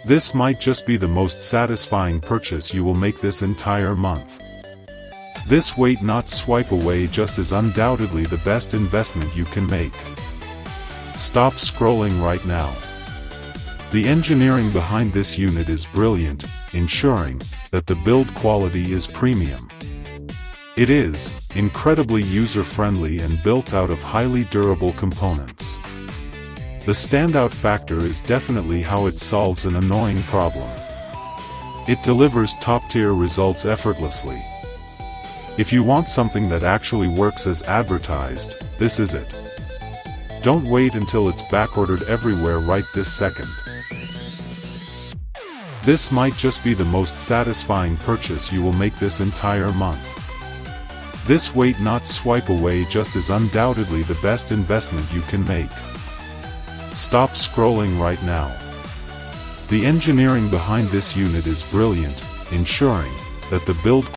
This might just be the most satisfying purchase you will make this entire month. This wait not swipe away just is undoubtedly the best investment you can make. Stop scrolling right now. The engineering behind this unit is brilliant, ensuring that the build quality is premium. It is incredibly user-friendly and built out of highly durable components. The standout factor is definitely how it solves an annoying problem. It delivers top-tier results effortlessly. If you want something that actually works as advertised, this is it. Don't wait until it's backordered everywhere right this second. This might just be the most satisfying purchase you will make this entire month. This wait not swipe away just is undoubtedly the best investment you can make. Stop scrolling right now. The engineering behind this unit is brilliant, ensuring that the build